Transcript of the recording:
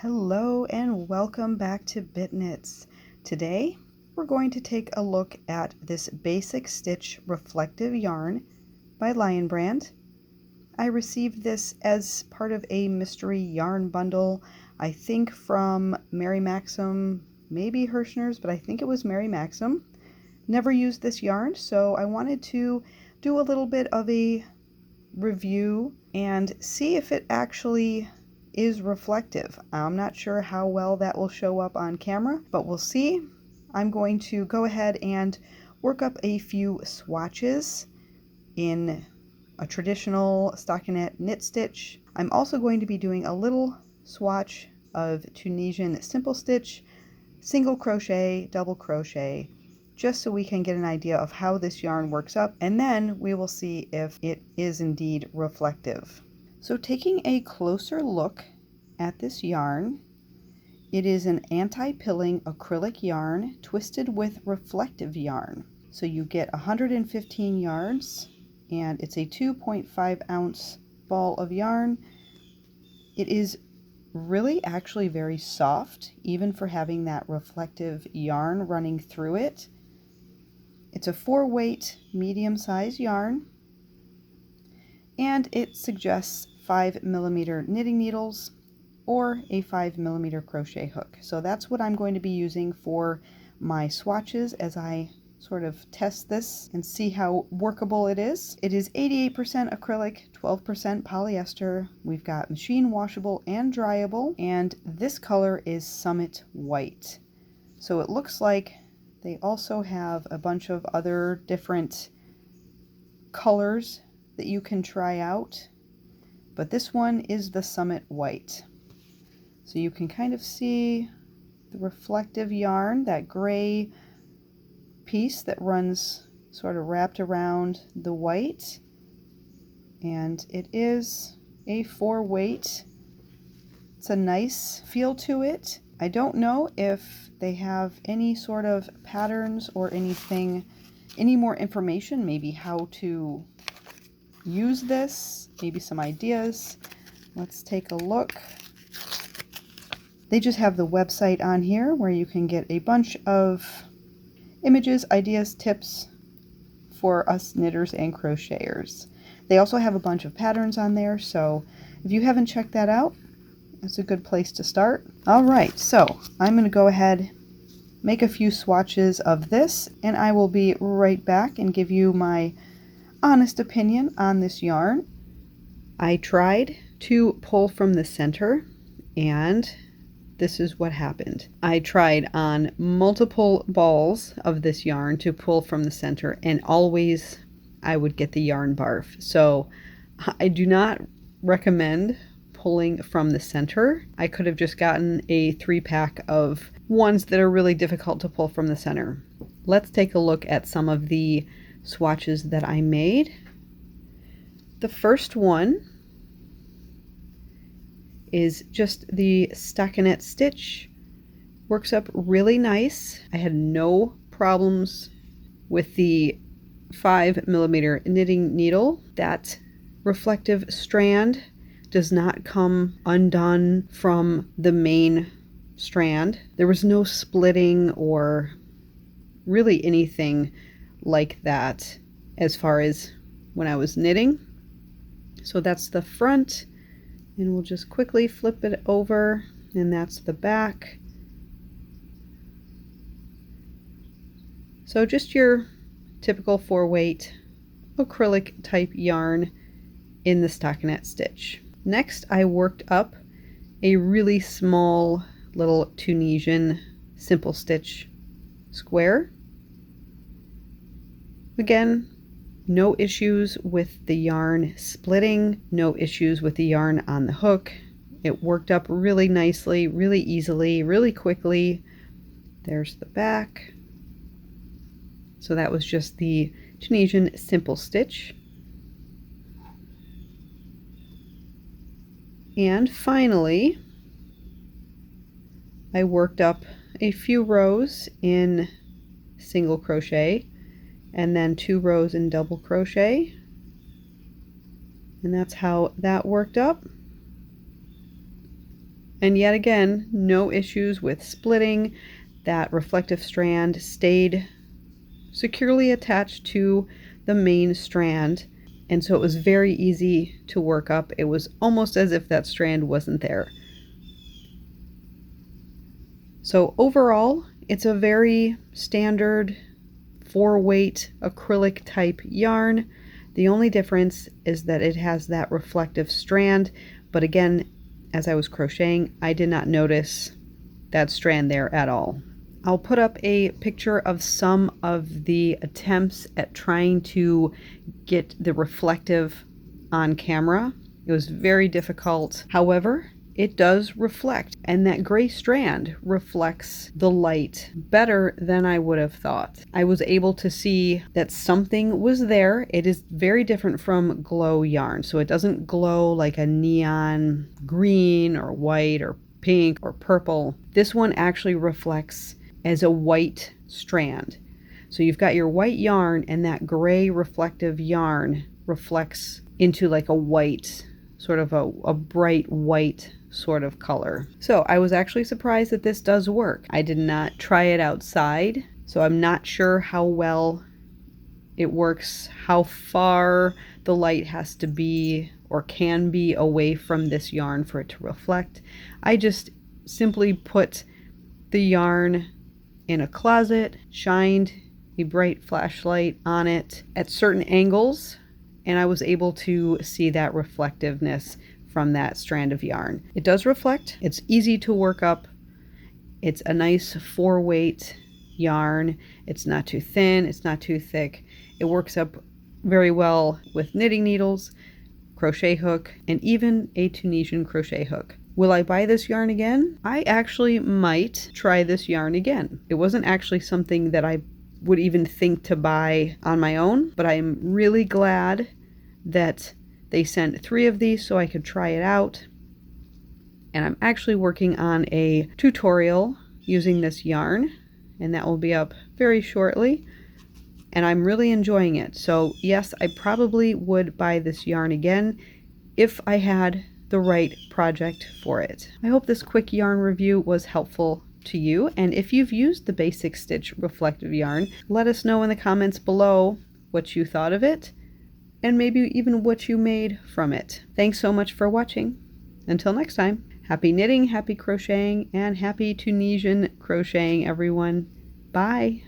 Hello and welcome back to BitKnits. Today we're going to take a look at this Basic Stitch Reflective Yarn by Lion Brand. I received this as part of a mystery yarn bundle, I think from Mary Maxim, maybe Hirschner's, but I think it was Mary Maxim. Never used this yarn, so I wanted to do a little bit of a review and see if it actually is reflective. I'm not sure how well that will show up on camera, but we'll see. I'm going to go ahead and work up a few swatches in a traditional stockinette knit stitch. I'm also going to be doing a little swatch of Tunisian simple stitch, single crochet, double crochet, just so we can get an idea of how this yarn works up, and then we will see if it is indeed reflective. So taking a closer look at this yarn, it is an anti-pilling acrylic yarn twisted with reflective yarn. So you get 115 yards and it's a 2.5 ounce ball of yarn. It is really actually very soft, even for having that reflective yarn running through it. It's a 4-weight medium-size yarn, and it suggests 5mm knitting needles or a 5mm crochet hook. So that's what I'm going to be using for my swatches as I sort of test this and see how workable it is. It is 88% acrylic, 12% polyester. We've got machine washable and dryable, and this color is Summit White. So it looks like they also have a bunch of other different colors that you can try out, but this one is the Summit White. So you can kind of see the reflective yarn, that gray piece that runs sort of wrapped around the white, and it is a 4-weight. It's a nice feel to it. I don't know if they have any sort of patterns or anything, any more information, maybe how to use this, maybe some ideas. Let's take a look. They just have the website on here where you can get a bunch of images, ideas, tips for us knitters and crocheters. They also have a bunch of patterns on there, so if you haven't checked that out, it's a good place to start. All right, so I'm going to go ahead, make a few swatches of this, and I will be right back and give you my honest opinion on this yarn. I tried to pull from the center, and this is what happened. I tried on multiple balls of this yarn to pull from the center, and always I would get the yarn barf. So I do not recommend pulling from the center. I could have just gotten a 3-pack of ones that are really difficult to pull from the center. Let's take a look at some of the swatches that I made. The first one is just the stockinette stitch. Works up really nice. I had no problems with the 5mm knitting needle. That reflective strand does not come undone from the main strand. There was no splitting or really anything like that as far as when I was knitting. So that's the front, and we'll just quickly flip it over, and that's the back. So just your typical 4-weight acrylic type yarn in the stockinette stitch. Next, I worked up a really small little Tunisian simple stitch square. Again, no issues with the yarn splitting, no issues with the yarn on the hook. It worked up really nicely, really easily, really quickly. There's the back. So that was just the Tunisian simple stitch. And finally, I worked up a few rows in single crochet and then 2 rows in double crochet, and that's how that worked up. And yet again, no issues with splitting. That reflective strand stayed securely attached to the main strand, and so it was very easy to work up. It was almost as if that strand wasn't there. So overall, it's a very standard 4-weight acrylic type yarn. The only difference is that it has that reflective strand, but again, as I was crocheting, I did not notice that strand there at all. I'll put up a picture of some of the attempts at trying to get the reflective on camera. It was very difficult. However, it does reflect, and that gray strand reflects the light better than I would have thought. I was able to see that something was there. It is very different from glow yarn, so it doesn't glow like a neon green or white or pink or purple. This one actually reflects as a white strand. So you've got your white yarn, and that gray reflective yarn reflects into like a white, sort of a bright white sort of color. So I was actually surprised that this does work. I did not try it outside, so I'm not sure how well it works, how far the light has to be or can be away from this yarn for it to reflect. I just simply put the yarn in a closet, shined a bright flashlight on it at certain angles, and I was able to see that reflectiveness from that strand of yarn. It does reflect. It's easy to work up. It's a nice 4-weight yarn. It's not too thin. It's not too thick. It works up very well with knitting needles, crochet hook, and even a Tunisian crochet hook. Will I buy this yarn again? I actually might try this yarn again. It wasn't actually something that I would even think to buy on my own, but I'm really glad that they sent 3 of these so I could try it out. And I'm actually working on a tutorial using this yarn, and that will be up very shortly. And I'm really enjoying it. So yes, I probably would buy this yarn again if I had the right project for it. I hope this quick yarn review was helpful to you, and if you've used the Basic Stitch reflective yarn, let us know in the comments below what you thought of it, and maybe even what you made from it. Thanks so much for watching. Until next time, happy knitting, happy crocheting, and happy Tunisian crocheting, everyone. Bye!